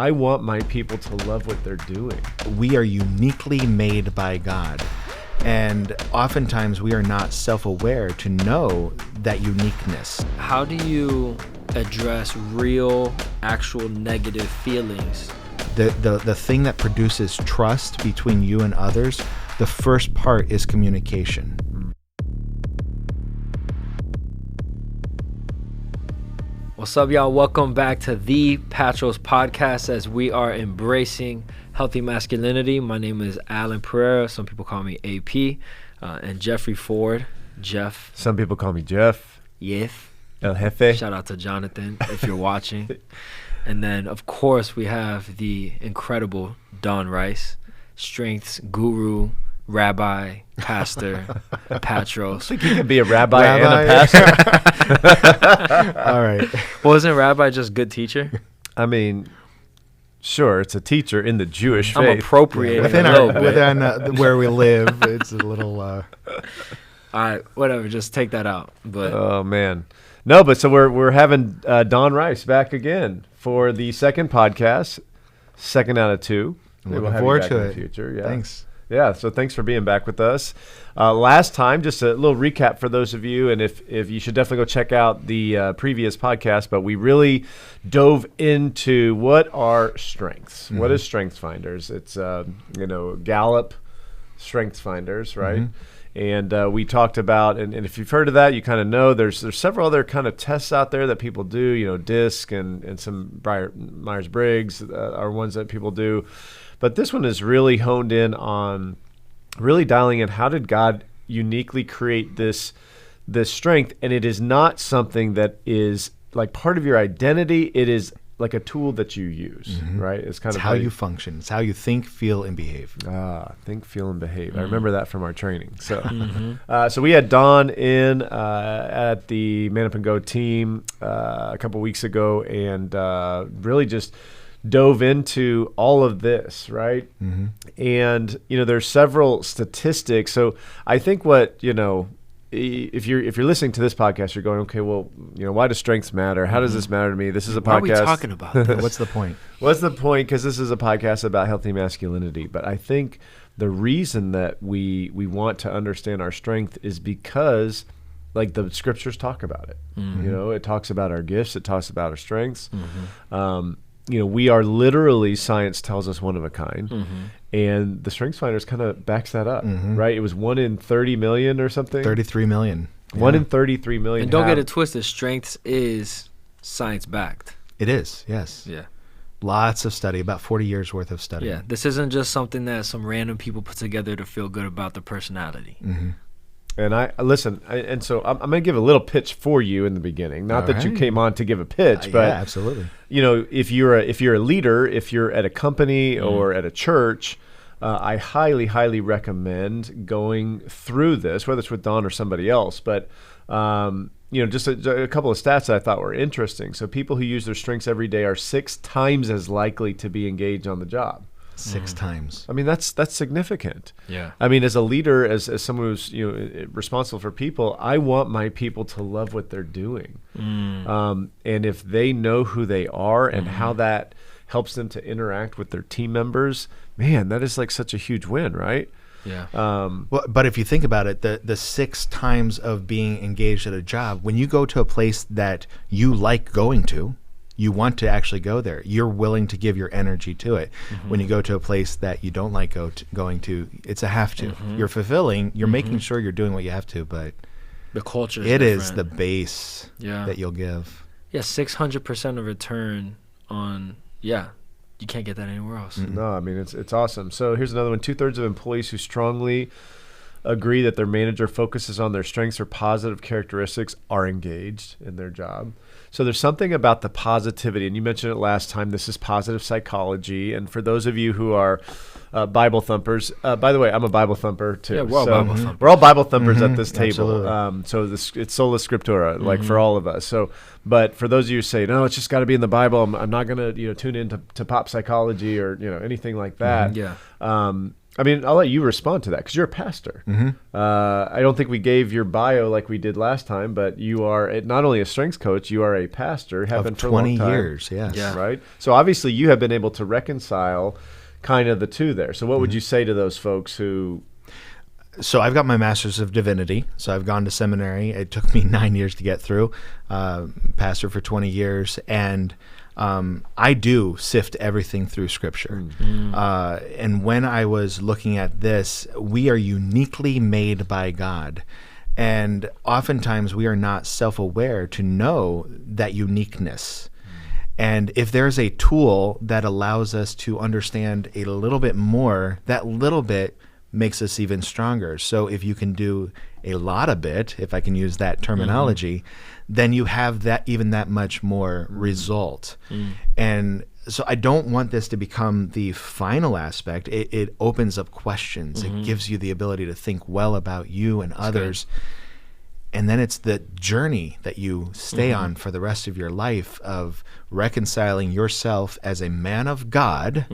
I want my people to love what they're doing. We are uniquely made by God. And oftentimes we are not self-aware to know that uniqueness. How do you address real, actual negative feelings? The thing that produces trust between you and others, the first part is communication. What's up, y'all? Welcome back to the Patros Podcast as we are embracing healthy masculinity. My name is Allan Pereira. Some people call me AP. And Jeffrey Ford. Jeff. Some people call me Jeff. Yef. El Jefe. Shout out to Jonathan if you're watching. And then, of course, we have the incredible Don Rice, strengths guru, rabbi, pastor, Patros. I think you can be a rabbi and a pastor. All right. Wasn't rabbi just good teacher? I mean, sure, it's a teacher in the Jewish I'm faith. appropriating Within a little bit. where we live, it's a little... All right, whatever. Just take that out. But Oh, man. No, but so we're having Don Rice back again for the second podcast, second out of two. I'm We'll looking have you forward back to in the it. future. Yeah. Thanks. Yeah, so thanks for being back with us. Last time, just a little recap for those of you, and if you should definitely go check out the previous podcast, but we really dove into what are strengths. Mm-hmm. What is StrengthsFinders? It's, Gallup-Certified, right? Mm-hmm. And we talked about, and if you've heard of that, you kind of know there's several other kind of tests out there that people do, DISC and some Myers-Briggs are ones that people do. But this one is really honed in on really dialing in how did God uniquely create this strength, and it is not something that is like part of your identity. It is like a tool that you use, mm-hmm. right? It's kind of how you function. It's how you think, feel, and behave. Think, feel, and behave. Mm-hmm. I remember that from our training. So, so we had Don in at the Man Up and Go team a couple weeks ago, and really just dove into all of this, right? Mm-hmm. And there's several statistics. So I think what if you're listening to this podcast, you're going, okay, well, why does strengths matter? How does this matter to me? This is a podcast. What are we talking about? What's the point? What's the point? Because this is a podcast about healthy masculinity. But I think the reason that we want to understand our strength is because, like, the scriptures talk about it. Mm-hmm. It talks about our gifts. It talks about our strengths. Mm-hmm. We are literally, science tells us, one of a kind. Mm-hmm. And the StrengthsFinders kind of backs that up, mm-hmm. right? It was 1 in 30 million or something. 33 million. 1 in 33 million. And don't get it twisted. Strengths is science-backed. It is, yes. Yeah. Lots of study, about 40 years worth of study. Yeah, this isn't just something that some random people put together to feel good about their personality. Mm-hmm. And so I'm going to give a little pitch for you in the beginning. Not that you came on to give a pitch, but yeah, absolutely. If you're a leader, if you're at a company or at a church, I highly, highly recommend going through this, whether it's with Don or somebody else. But just a couple of stats that I thought were interesting. So people who use their strengths every day are 6 times as likely to be engaged on the job. 6 times. I mean, that's significant. Yeah. I mean, as a leader, as someone who's responsible for people, I want my people to love what they're doing. And if they know who they are and how that helps them to interact with their team members, man, that is like such a huge win, right? Yeah. Well, but if you think about it, the 6 times of being engaged at a job, when you go to a place that you like going to, you want to actually go there. You're willing to give your energy to it. Mm-hmm. When you go to a place that you don't like going to, it's a have to. Mm-hmm. You're fulfilling. You're making sure you're doing what you have to, but the culture is the base that you'll give. Yeah, 600% of return on, you can't get that anywhere else. Mm-hmm. No, I mean, it's awesome. So here's another one. 2/3 of employees who strongly agree that their manager focuses on their strengths or positive characteristics are engaged in their job. So there's something about the positivity, and you mentioned it last time. This is positive psychology, and for those of you who are Bible thumpers, by the way, I'm a Bible thumper too. Yeah, we're all Bible thumpers. We're all Bible thumpers at this table. Absolutely. So it's sola scriptura, like for all of us. So, but for those of you who say, no, it's just got to be in the Bible. I'm not going to tune in to pop psychology or anything like that. I mean, I'll let you respond to that because you're a pastor. I don't think we gave your bio like we did last time, but you are not only a strengths coach, you are a pastor. Have been for 20 a long time, years, yes. Yeah. Right? So obviously you have been able to reconcile kind of the two there. So what would you say to those folks who... So I've got my master's of divinity. So I've gone to seminary. It took me 9 years to get through. Pastor for 20 years. And I do sift everything through Scripture. And when I was looking at this, we are uniquely made by God. And oftentimes we are not self-aware to know that uniqueness. And if there's a tool that allows us to understand a little bit more, that little bit makes us even stronger. So if you can do a lot of it, if I can use that terminology, then you have that even that much more result. And so I don't want this to become the final aspect. It opens up questions. It gives you the ability to think well about you and others. And then it's the journey that you stay on for the rest of your life of reconciling yourself as a man of God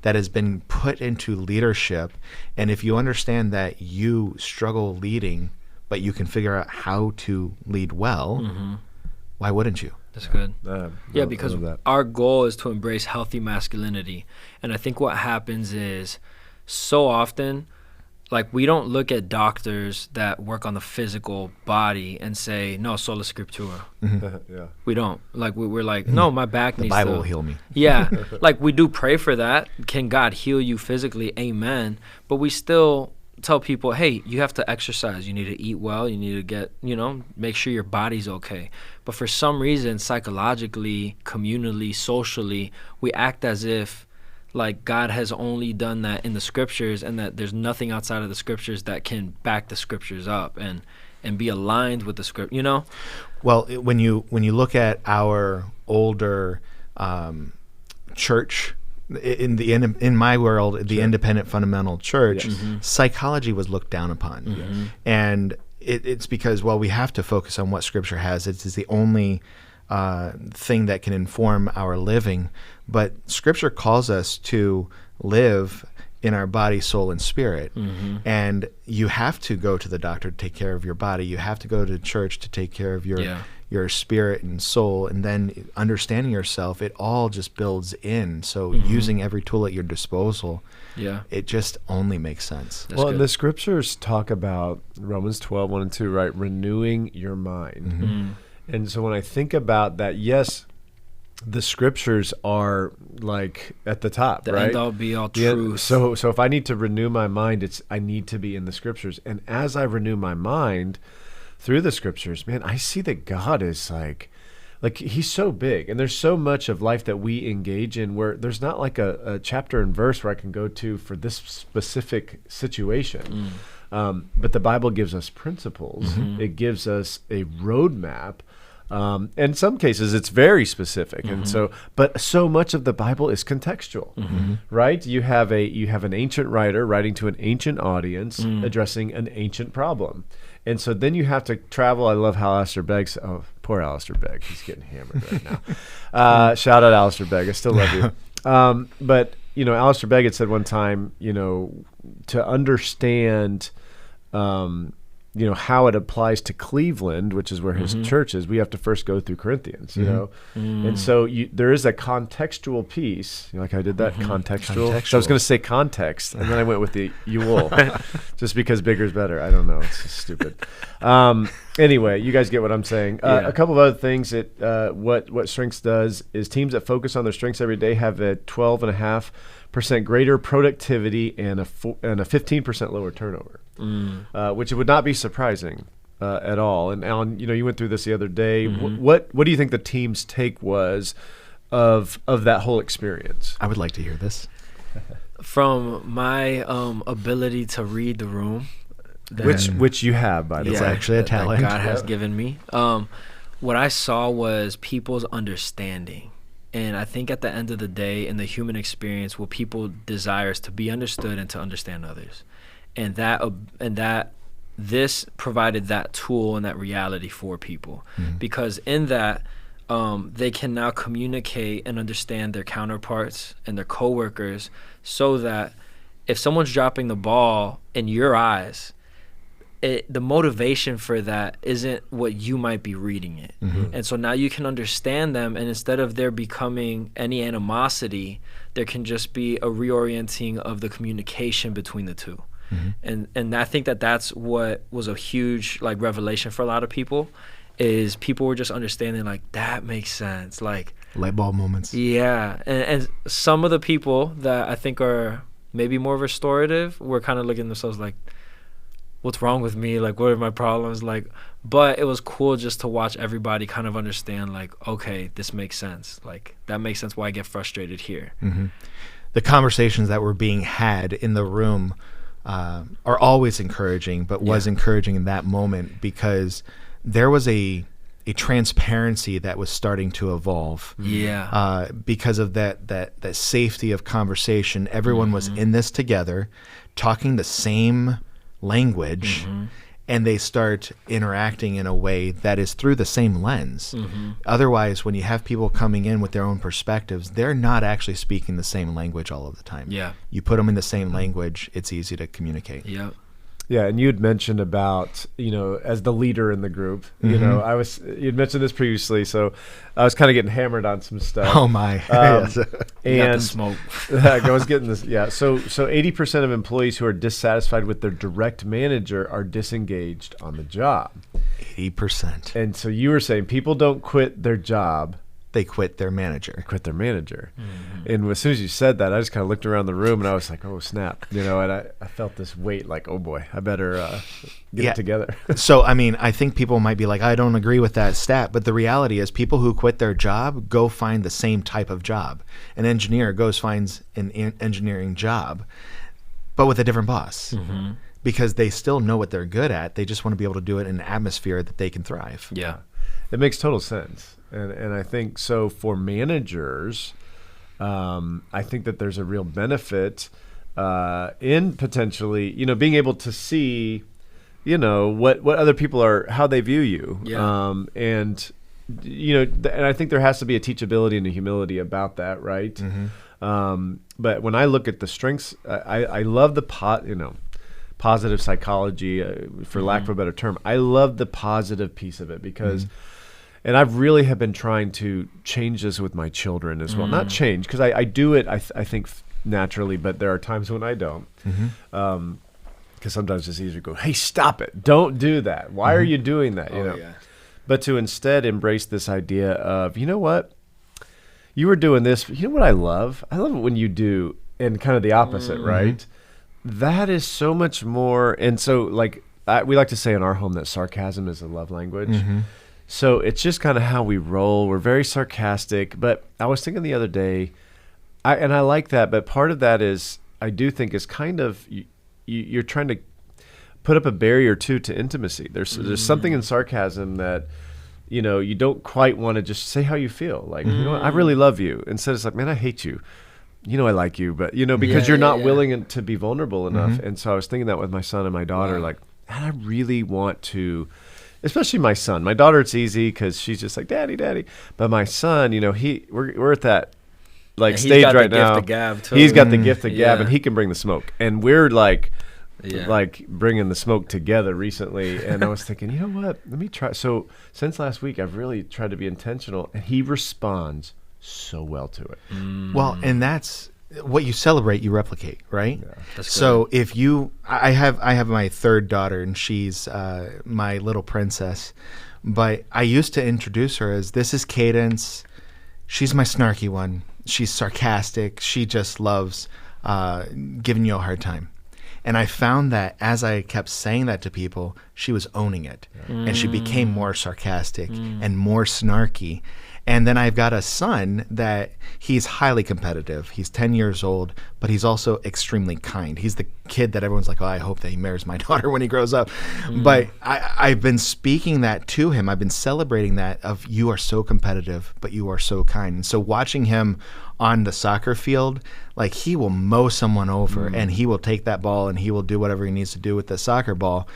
that has been put into leadership. And if you understand that you struggle leading, but you can figure out how to lead well, why wouldn't you? That's good. Because our goal is to embrace healthy masculinity. And I think what happens is so often, like, we don't look at doctors that work on the physical body and say, no, sola scriptura. We don't. Like, we're like, no, my back needs to... The Bible will heal me. Yeah. Like, we do pray for that. Can God heal you physically? Amen. But we still tell people, hey, you have to exercise. You need to eat well. You need to get, make sure your body's okay. But for some reason, psychologically, communally, socially, we act as if like God has only done that in the scriptures and that there's nothing outside of the scriptures that can back the scriptures up and be aligned with the script, Well, when you look at our older church, in my world, the independent fundamental church, psychology was looked down upon. And it's because, well, we have to focus on what Scripture has. It's the only thing that can inform our living. But Scripture calls us to live in our body, soul, and spirit. And you have to go to the doctor to take care of your body. You have to go to church to take care of your spirit and soul. And then understanding yourself, it all just builds in. So using every tool at your disposal, it just only makes sense. Well, and the scriptures talk about Romans 12, 1 and 2, right? Renewing your mind. And so when I think about that, yes, the scriptures are like at the top, the right? end all be all truth. So if I need to renew my mind, I need to be in the scriptures. And as I renew my mind through the scriptures, man, I see that God is like he's so big, and there's so much of life that we engage in where there's not like a chapter and verse where I can go to for this specific situation. But the Bible gives us principles. It gives us a roadmap. In some cases, it's very specific, and but so much of the Bible is contextual, right? You have an ancient writer writing to an ancient audience, addressing an ancient problem, and so then you have to travel. I love how Alistair Begg. Oh, poor Alistair Begg, he's getting hammered right now. Shout out Alistair Begg. I still love you, but Alistair Begg had said one time, to understand. How it applies to Cleveland, which is where his church is, we have to first go through Corinthians, And so there is a contextual piece, like I did that, contextual. So I was going to say context, and then I went with the you will, just because bigger is better. I don't know. It's just stupid. Anyway, you guys get what I'm saying. A couple of other things that what Strengths does is teams that focus on their strengths every day have a 12.5% greater productivity and a 15% lower turnover. Which would not be surprising at all. And Allan, you went through this the other day. What do you think the team's take was of that whole experience? I would like to hear this. From my ability to read the room, which you have, by the way. It's actually a talent that God has given me. What I saw was people's understanding. And I think at the end of the day, in the human experience, what people desire is to be understood and to understand others. And that this provided that tool and that reality for people, because in that they can now communicate and understand their counterparts and their coworkers, so that if someone's dropping the ball in your eyes, the motivation for that isn't what you might be reading it. And so now you can understand them, and instead of there becoming any animosity, there can just be a reorienting of the communication between the two. And I think that's what was a huge like revelation for a lot of people, is people were just understanding like, that makes sense, like light bulb moments. Yeah. And some of the people that I think are maybe more restorative were kind of looking at themselves like, what's wrong with me? Like, what are my problems? Like, but it was cool just to watch everybody kind of understand, like, okay, this makes sense. Like, that makes sense why I get frustrated here. The conversations that were being had in the room are always encouraging, but was encouraging in that moment because there was a transparency that was starting to evolve. Because of that safety of conversation. Everyone was in this together, talking the same language, and they start interacting in a way that is through the same lens. Otherwise, when you have people coming in with their own perspectives, they're not actually speaking the same language all of the time. You put them in the same language, it's easy to communicate. Yeah, and you had mentioned about, as the leader in the group, you'd mentioned this previously, so I was kind of getting hammered on some stuff. Oh my. And got the smoke. I was getting this. Yeah. So 80% of employees who are dissatisfied with their direct manager are disengaged on the job. 80%. And so you were saying people don't quit their job. They quit their manager. And as soon as you said that, I just kind of looked around the room and I was like, oh, snap. And I felt this weight like, oh, boy, I better get it together. So, I mean, I think people might be like, I don't agree with that stat. But the reality is people who quit their job go find the same type of job. An engineer finds an engineering job, but with a different boss. Because they still know what they're good at. They just want to be able to do it in an atmosphere that they can thrive. Yeah. It makes total sense. And I think so for managers, I think that there's a real benefit in potentially, being able to see, what other people are, how they view you. And I think there has to be a teachability and a humility about that, right? But when I look at the strengths, I love the positive psychology, for lack of a better term. I love the positive piece of it because and I've really have been trying to change this with my children as well. Not change, because I do it, I think, naturally, but there are times when I don't. Because sometimes it's easier to go, hey, stop it. Don't do that. Why are you doing that? But to instead embrace this idea of, you know what? You were doing this. You know what I love? I love it when you do, and kind of the opposite, right? That is so much more. And so, like, we like to say in our home that sarcasm is a love language. So it's just kind of how we roll. We're very sarcastic. But I was thinking the other day, and I like that, but part of that is, I do think is kind of, you're trying to put up a barrier too to intimacy. There's something in sarcasm that, you don't quite want to just say how you feel. Like, I really love you. Instead it's like, man, I hate you. I like you, but because you're not willing to be vulnerable enough. And so I was thinking that with my son and my daughter, like, man, I really want to, especially my son. My daughter, it's easy because she's just like, daddy. But my son, we're at that stage right now. He's got the gift of gab, and he can bring the smoke. And we're like bringing the smoke together recently. And I was thinking, you know what? Let me try. So since last week, I've really tried to be intentional, and he responds so well to it. Well, and that's what you celebrate, you replicate, right? So if I have my third daughter, and she's my little princess, but I used to introduce her as, this is Cadence. She's my snarky one. She's sarcastic. She just loves giving you a hard time. And I found that as I kept saying that to people, she was owning it. And she became more sarcastic and more snarky. And then I've got a son that he's highly competitive. He's 10 years old, but he's also extremely kind. He's the kid that everyone's like, oh, I hope that he marries my daughter when he grows up. But I've been speaking that to him. I've been celebrating that of, you are so competitive, but you are so kind. And so watching him on the soccer field, like, he will mow someone over and he will take that ball and he will do whatever he needs to do with the soccer ball.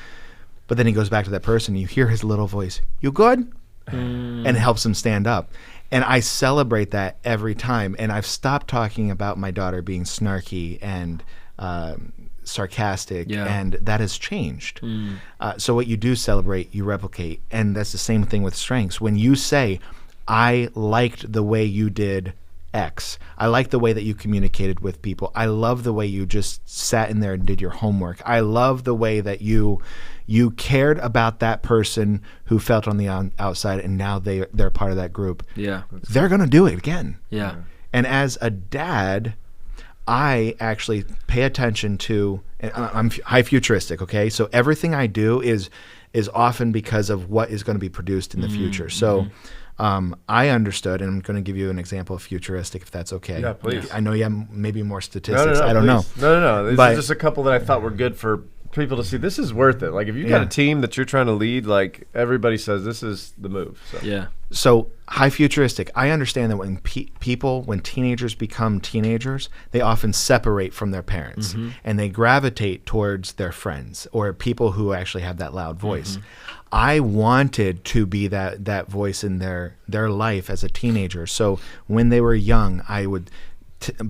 But then he goes back to that person. You hear his little voice, you good? And it helps him stand up. And I celebrate that every time. And I've stopped talking about my daughter being snarky and sarcastic, and that has changed. So what you do celebrate, you replicate. And that's the same thing with strengths. When you say, I liked the way you did X. I like the way that you communicated with people. I love the way you just sat in there and did your homework. I love the way that you cared about that person who felt on the outside, and now they're part of that group. Yeah. They're going to do it again. Yeah. And as a dad, I actually pay attention to, and I'm high futuristic, okay? So everything I do is often because of what is going to be produced in the future. So I understood, and I'm going to give you an example of futuristic, if that's okay. Yeah, please. I know you have maybe more statistics. No, I don't know. No. These are just a couple that I thought were good for people to see. This is worth it. Like, if you got a team that you're trying to lead, like, everybody says this is the move. So. Yeah. So high futuristic, I understand that when when teenagers become teenagers, they often separate from their parents and they gravitate towards their friends or people who actually have that loud voice. I wanted to be that voice in their life as a teenager. So when they were young, I would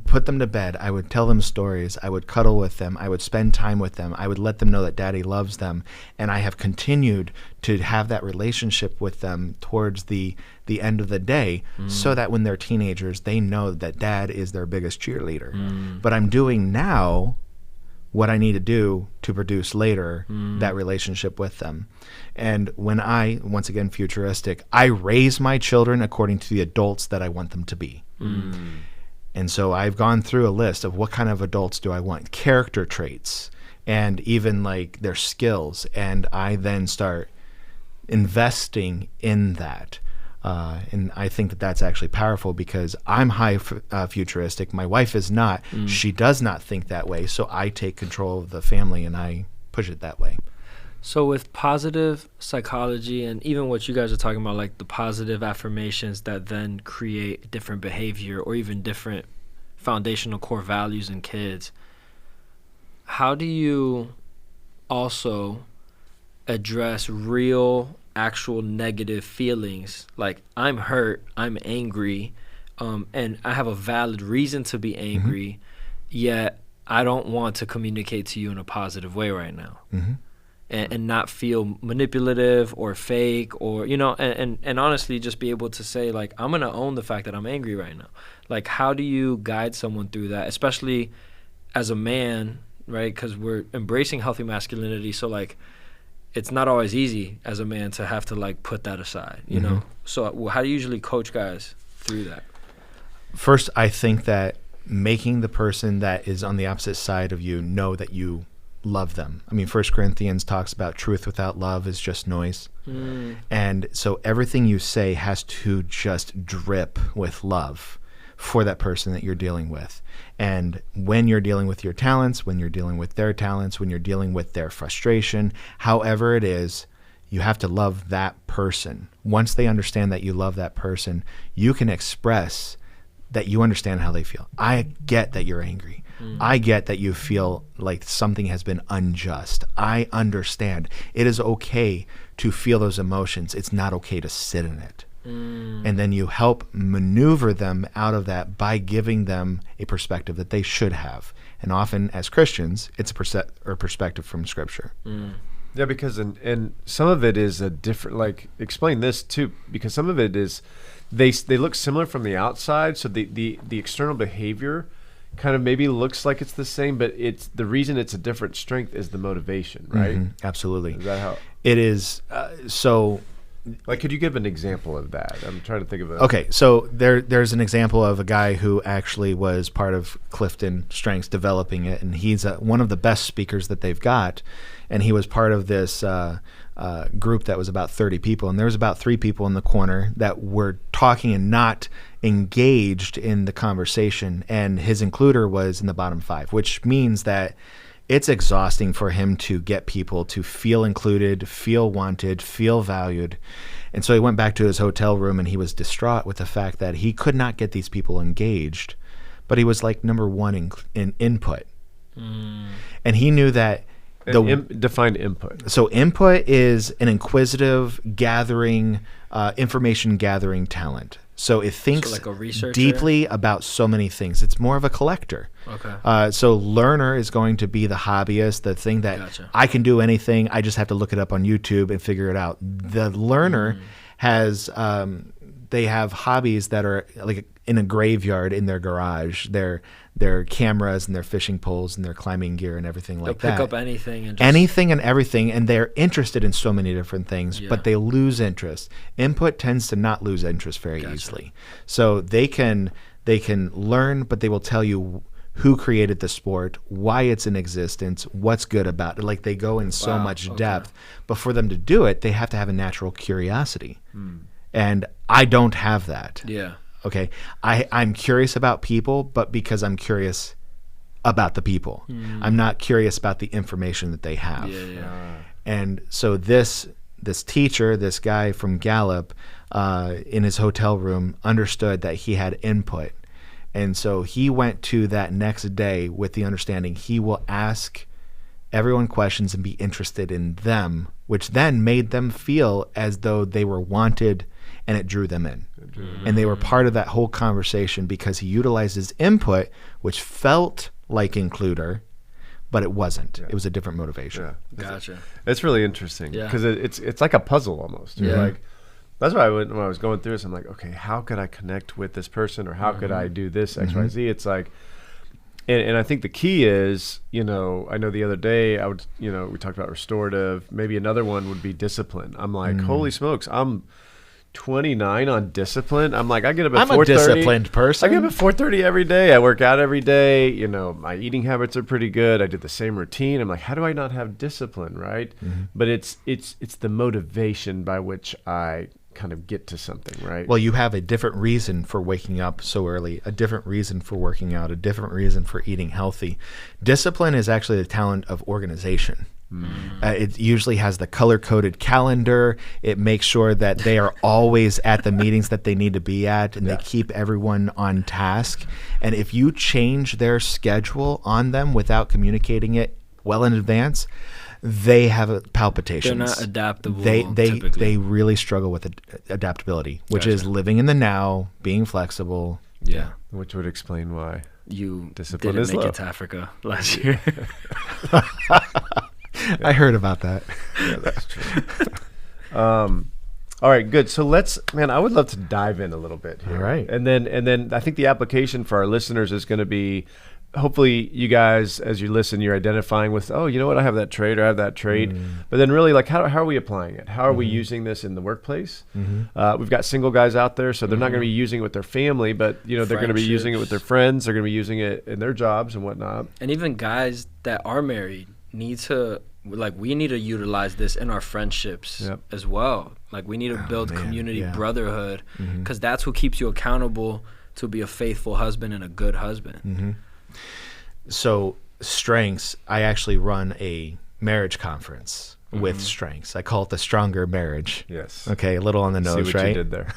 put them to bed. I would tell them stories. I would cuddle with them. I would spend time with them. I would let them know that daddy loves them. And I have continued to have that relationship with them towards the end of the day so that when they're teenagers, they know that dad is their biggest cheerleader. But I'm doing now what I need to do to produce later that relationship with them. And when once again, futuristic, I raise my children according to the adults that I want them to be. And so I've gone through a list of what kind of adults do I want, character traits, and even like their skills. And I then start investing in that. And I think that that's actually powerful because I'm high futuristic. My wife is not. She does not think that way. So I take control of the family and I push it that way. So with positive psychology and even what you guys are talking about, like the positive affirmations that then create different behavior or even different foundational core values in kids, how do you also address real, actual negative feelings? Like, I'm hurt, I'm angry, and I have a valid reason to be angry, yet I don't want to communicate to you in a positive way right now. And not feel manipulative or fake or, and honestly just be able to say, like, I'm going to own the fact that I'm angry right now. Like, how do you guide someone through that, especially as a man, right? Because we're embracing healthy masculinity. So, like, it's not always easy as a man to have to, like, put that aside, you know? So how do you usually coach guys through that? First, I think that making the person that is on the opposite side of you know that you love them. I mean, 1 Corinthians talks about truth without love is just noise. And so everything you say has to just drip with love for that person that you're dealing with. And when you're dealing with your talents, when you're dealing with their talents, when you're dealing with their frustration, however it is, you have to love that person. Once they understand that you love that person, you can express that you understand how they feel. I get that you're angry. I get that you feel like something has been unjust. I understand. It is okay to feel those emotions. It's not okay to sit in it. And then you help maneuver them out of that by giving them a perspective that they should have. And often as Christians, it's a perspective from Scripture. Yeah, because and some of it is a different, like, explain this too, because some of it is they look similar from the outside. So the external behavior kind of maybe looks like it's the same, but it's the reason it's a different strength is the motivation, right? Absolutely. Is that how it is? So, like, could you give an example of that? I'm trying to think of it. Okay, so there's an example of a guy who actually was part of Clifton Strengths developing it, and he's one of the best speakers that they've got, and he was part of this group that was about 30 people, and there was about 3 people in the corner that were talking and not engaged in the conversation, and his includer was in the bottom 5, which means that it's exhausting for him to get people to feel included, feel wanted, feel valued. And so he went back to his hotel room and he was distraught with the fact that he could not get these people engaged, but he was like number 1 in input. And he knew that define input. So input is an inquisitive gathering, information gathering talent. So it thinks like a researcher? deeply about so many things. It's more of a collector. Okay. So learner is going to be the hobbyist, the thing that I can do anything. I just have to look it up on YouTube and figure it out. The learner has, they have hobbies that are like in a graveyard in their garage. Their cameras and their fishing poles and their climbing gear and everything like that. They'll pick up anything and anything and everything, and they're interested in so many different things, but they lose interest. Input tends to not lose interest very easily. So they can learn, but they will tell you who created the sport, why it's in existence, what's good about it. Like they go in so much depth, but for them to do it, they have to have a natural curiosity. And I don't have that. Yeah. Okay, I'm curious about people, but because I'm curious about the people. I'm not curious about the information that they have. And so this teacher, this guy from Gallup, in his hotel room, understood that he had input. And so he went to that next day with the understanding he will ask everyone questions and be interested in them, which then made them feel as though they were wanted, and it drew them in. And they were part of that whole conversation because he utilized his input, which felt like includer, but it wasn't. It was a different motivation. Gotcha. It's really interesting because it's like a puzzle almost. You're like, that's why when I was going through this, I'm like, okay, how could I connect with this person, or how could I do this X, Y, Z? It's like, and I think the key is, I know the other day we talked about restorative. Maybe another one would be discipline. I'm like, holy smokes, I'm 29 on discipline. I'm like, I get up at 4:30. I'm a disciplined person. I get up at 4:30 every day. I work out every day. My eating habits are pretty good. I do the same routine. I'm like, how do I not have discipline, right? But it's the motivation by which I kind of get to something, right? Well, you have a different reason for waking up so early, a different reason for working out, a different reason for eating healthy. Discipline is actually the talent of organization. It usually has the color-coded calendar. It makes sure that they are always at the meetings that they need to be at, and they keep everyone on task. And if you change their schedule on them without communicating it well in advance, they have palpitations. They're not adaptable. They really struggle with adaptability, which is living in the now, being flexible. Yeah. Which would explain why you discipline didn't is make low. it to Africa last year. I heard about that. Yeah, that's true. All right, good. So I would love to dive in a little bit here. All right. And then I think the application for our listeners is going to be, hopefully you guys, as you listen, you're identifying with, oh, you know what, I have that trait or I have that trait. But then really, like, how are we applying it? How are we using this in the workplace? We've got single guys out there, so they're not going to be using it with their family, but they're going to be using it with their friends. They're going to be using it in their jobs and whatnot. And even guys that are married we need to utilize this in our friendships as well. Like, we need to build community brotherhood, because that's what keeps you accountable to be a faithful husband and a good husband. So Strengths, I actually run a marriage conference with Strengths. I call it the Stronger Marriage. Yes. Okay, a little on the nose, See what right? you did there.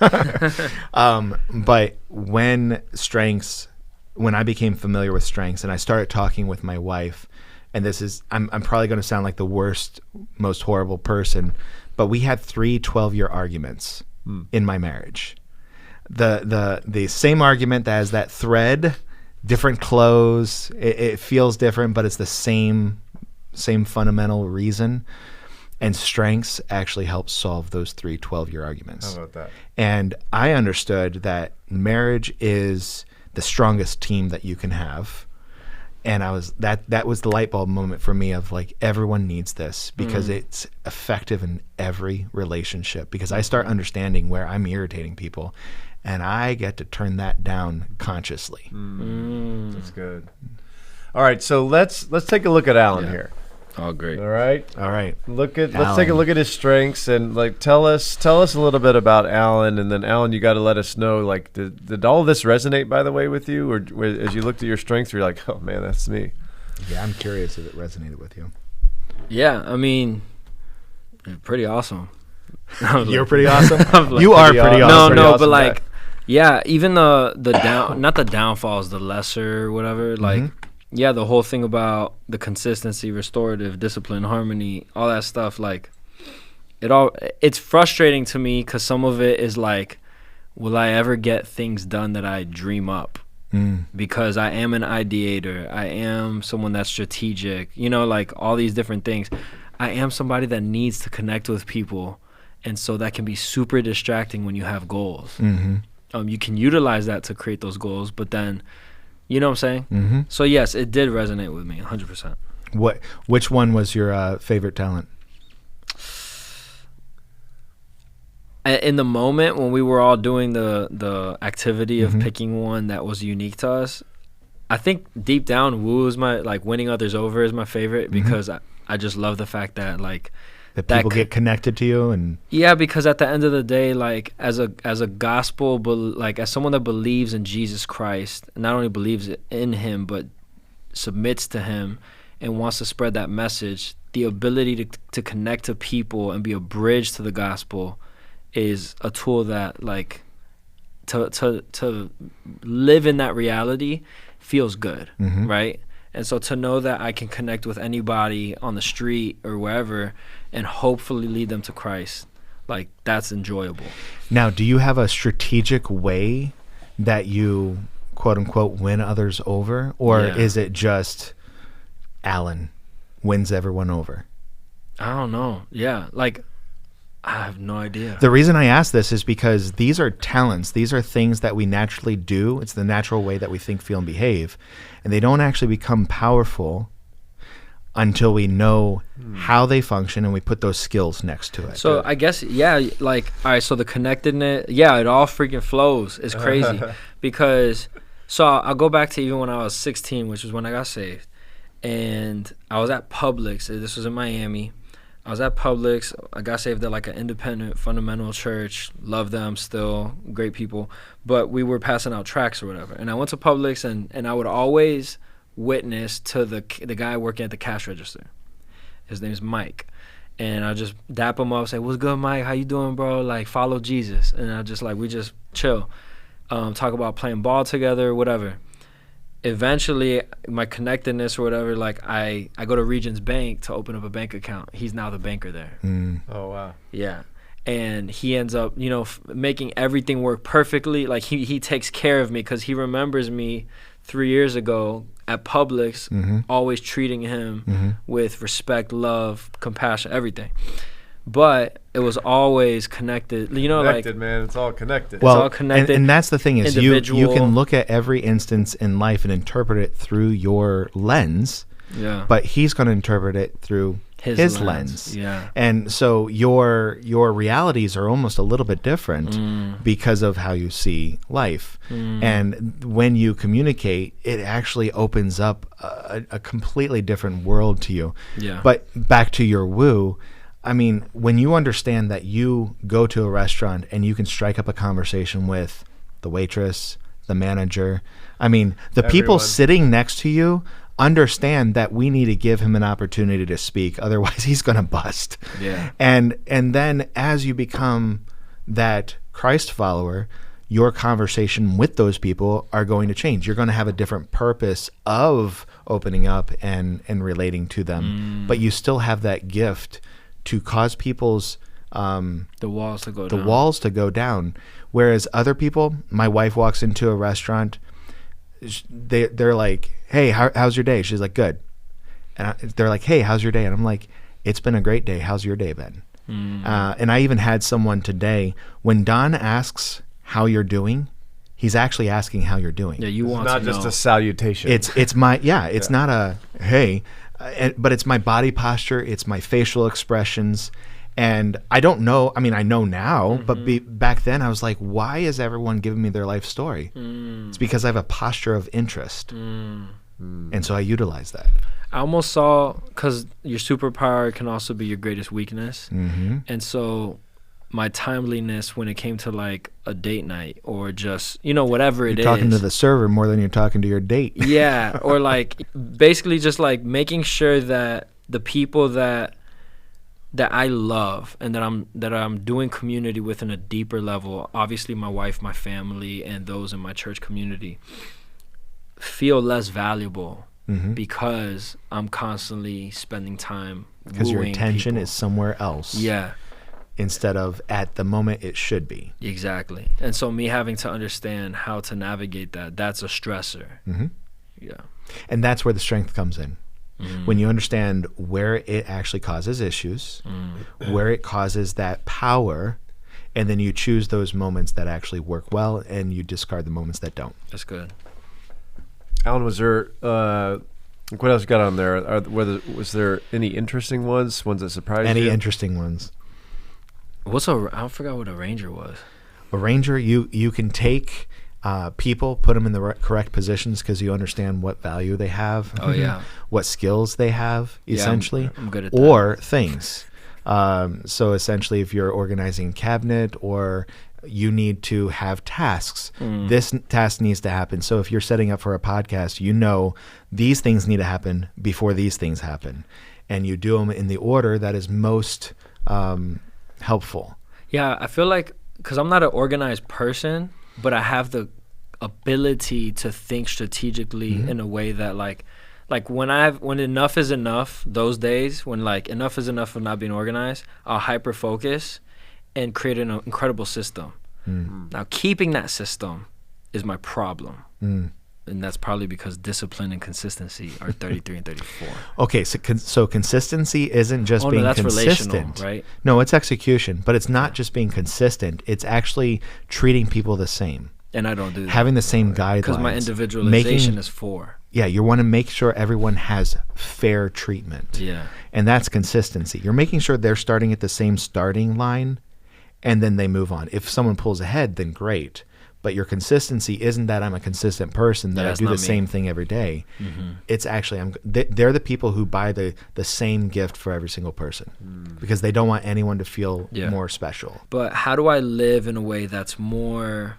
But when I became familiar with Strengths and I started talking with my wife, and I'm probably going to sound like the worst, most horrible person, but we had 3 12-year arguments in my marriage. The same argument that has that thread, different clothes, it feels different, but it's the same fundamental reason. And Strengths actually helps solve those 3 12-year arguments. How about that? And I understood that marriage is the strongest team that you can have. And that was the light bulb moment for me of like, everyone needs this because it's effective in every relationship, because I start understanding where I'm irritating people and I get to turn that down consciously. That's good. All right, so let's take a look at Allan here. Oh, great. All right. Let's take a look at his strengths and like tell us a little bit about Allan, and then Allan, you got to let us know, like, did all of this resonate, by the way, with you, or as you looked at your strengths, you're like, oh man, that's me. Yeah, I'm curious if it resonated with you. Yeah, I mean, pretty awesome. You're pretty awesome. Like, you are pretty awesome. No, awesome but like, guy. yeah, even not the downfalls, the lesser whatever, like. Yeah, the whole thing about the consistency, restorative, discipline, harmony, all that stuff, like, it's frustrating to me because some of it is like, will I ever get things done that I dream up? Because I am an ideator. I am someone that's strategic, like all these different things. I am somebody that needs to connect with people. And so that can be super distracting when you have goals. You can utilize that to create those goals, but then, you know what I'm saying? So yes, it did resonate with me 100%. Which one was your favorite talent? In the moment when we were all doing the activity of picking one that was unique to us, I think deep down, woo is my, like, winning others over is my favorite, because I just love the fact that, like, that people get connected to you. And yeah, because at the end of the day, like, as a gospel, like, as someone that believes in Jesus Christ, not only believes in him, but submits to him and wants to spread that message, the ability to connect to people and be a bridge to the gospel is a tool that, like, to live in that reality feels good, right? And so to know that I can connect with anybody on the street or wherever and hopefully lead them to Christ, like, that's enjoyable. Now, do you have a strategic way that you, quote unquote, win others over? Or is it just Allan wins everyone over? I don't know. Yeah, like, I have no idea. The reason I ask this is because these are talents. These are things that we naturally do. It's the natural way that we think, feel, and behave. And they don't actually become powerful until we know how they function and we put those skills next to it. So I guess, like, all right, so the connectedness, it all freaking flows. It's crazy. Because, so I'll go back to even when I was 16, which was when I got saved. And I was at Publix. This was in Miami. I was at Publix. I got saved at, like, an independent fundamental church. Love them still. Great people. But we were passing out tracts or whatever. And I went to Publix, and I would always witness to the guy working at the cash register. His name's Mike. And I just dap him up, say, "What's good, Mike? How you doing, bro? Like, follow Jesus." And I just, like, we just chill. Talk about playing ball together, whatever. Eventually, my connectedness or whatever, like, I go to Regions Bank to open up a bank account. He's now the banker there. Oh, wow. Yeah. And he ends up, making everything work perfectly. Like, he takes care of me because he remembers me 3 years ago at Publix, always treating him with respect, love, compassion, everything. But it was always connected, connected, man. It's all connected. Well, it's all connected. And that's the thing is you Individual. can look at every instance in life and interpret it through your lens. Yeah. But he's going to interpret it through his lens. Yeah. And so your realities are almost a little bit different because of how you see life. And when you communicate, it actually opens up a completely different world to you. Yeah. But back to your woo, I mean, when you understand that you go to a restaurant and you can strike up a conversation with the waitress, the manager, I mean, the people sitting next to you understand that we need to give him an opportunity to speak, otherwise he's going to bust. Yeah. And then as you become that Christ follower, your conversation with those people are going to change. You're going to have a different purpose of opening up and relating to them, but you still have that gift to cause people's the walls to go down. Whereas other people, my wife walks into a restaurant, they're like, "Hey, how's your day?" She's like, "Good." And they're like, "Hey, how's your day?" And I'm like, "It's been a great day. How's your day been?" And I even had someone today, when Don asks how you're doing, he's actually asking how you're doing. Yeah, you want not to just know. a salutation. It's not a hey, but it's my body posture, it's my facial expressions. And I don't know, I mean, I know now, but back then I was like, why is everyone giving me their life story? It's because I have a posture of interest. And so I utilize that. I almost saw, because your superpower can also be your greatest weakness. And so my timeliness when it came to, like, a date night or just, whatever it is. You're talking to the server more than you're talking to your date. Yeah. Or, like, basically just, like, making sure that the people that I love and that I'm doing community with in a deeper level, obviously my wife, my family, and those in my church community, feel less valuable because I'm constantly spending time because your attention people. is somewhere else. Yeah. instead of at the moment it should be. Exactly. And so me having to understand how to navigate that's a stressor. Mm-hmm. Yeah. And that's where the strength comes in. When you understand where it actually causes issues, where it causes that power, and then you choose those moments that actually work well and you discard the moments that don't. That's good. Allan, was there, what else you got on there? Was there any interesting ones that surprised you? Any interesting ones? I forgot what a ranger was. A ranger, you can take people, put them in the correct positions because you understand what value they have. Oh, yeah. What skills they have, essentially. I'm good at that. Or things. So essentially, if you're organizing a cabinet or you need to have tasks, this task needs to happen. So if you're setting up for a podcast, you know these things need to happen before these things happen. And you do them in the order that is most helpful. Yeah, I feel like, because I'm not an organized person, but I have the ability to think strategically in a way that like when enough is enough, those days when like enough is enough of not being organized, I'll hyper focus and create an incredible system. Now keeping that system is my problem. And that's probably because discipline and consistency are 33 and 34. Okay, so consistency isn't just being that's consistent, relational, right? No, it's execution, but it's not just being consistent. It's actually treating people the same. And I don't do that. Having the same guidelines. Because my individualization is 4. Yeah, you want to make sure everyone has fair treatment. Yeah. And that's consistency. You're making sure they're starting at the same starting line, and then they move on. If someone pulls ahead, then great. But your consistency isn't that I'm a consistent person, that I do the same thing every day. It's actually, they're the people who buy the same gift for every single person because they don't want anyone to feel more special. But how do I live in a way that's more,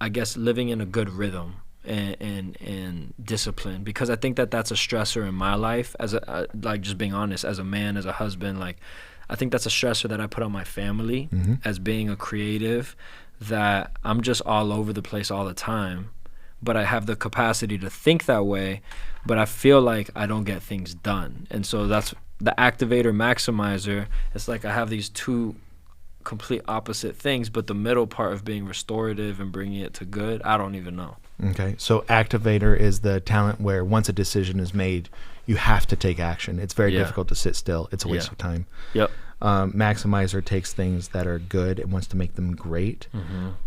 I guess, living in a good rhythm and discipline? Because I think that's a stressor in my life, as like just being honest, as a man, as a husband. Like, I think that's a stressor that I put on my family as being a creative, that I'm just all over the place all the time, but I have the capacity to think that way, but I feel like I don't get things done. And so that's the activator maximizer. It's like I have these two complete opposite things, but the middle part of being restorative and bringing it to good, I don't even know. Okay, so activator is the talent where once a decision is made, you have to take action. It's very difficult to sit still. It's a waste of time. Yep. Maximizer takes things that are good and wants to make them great.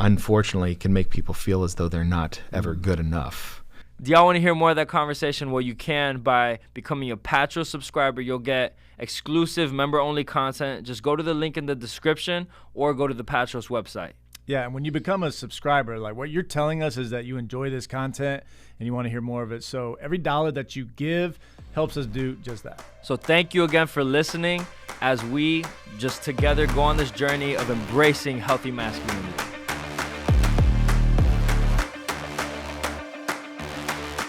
Unfortunately, can make people feel as though they're not ever good enough. Do y'all want to hear more of that conversation? Well, you can by becoming a Patros subscriber. You'll get exclusive member-only content. Just go to the link in the description or go to the Patros website. Yeah, and when you become a subscriber, like what you're telling us is that you enjoy this content and you want to hear more of it. So every dollar that you give helps us do just that. So thank you again for listening as we just together go on this journey of embracing healthy masculinity.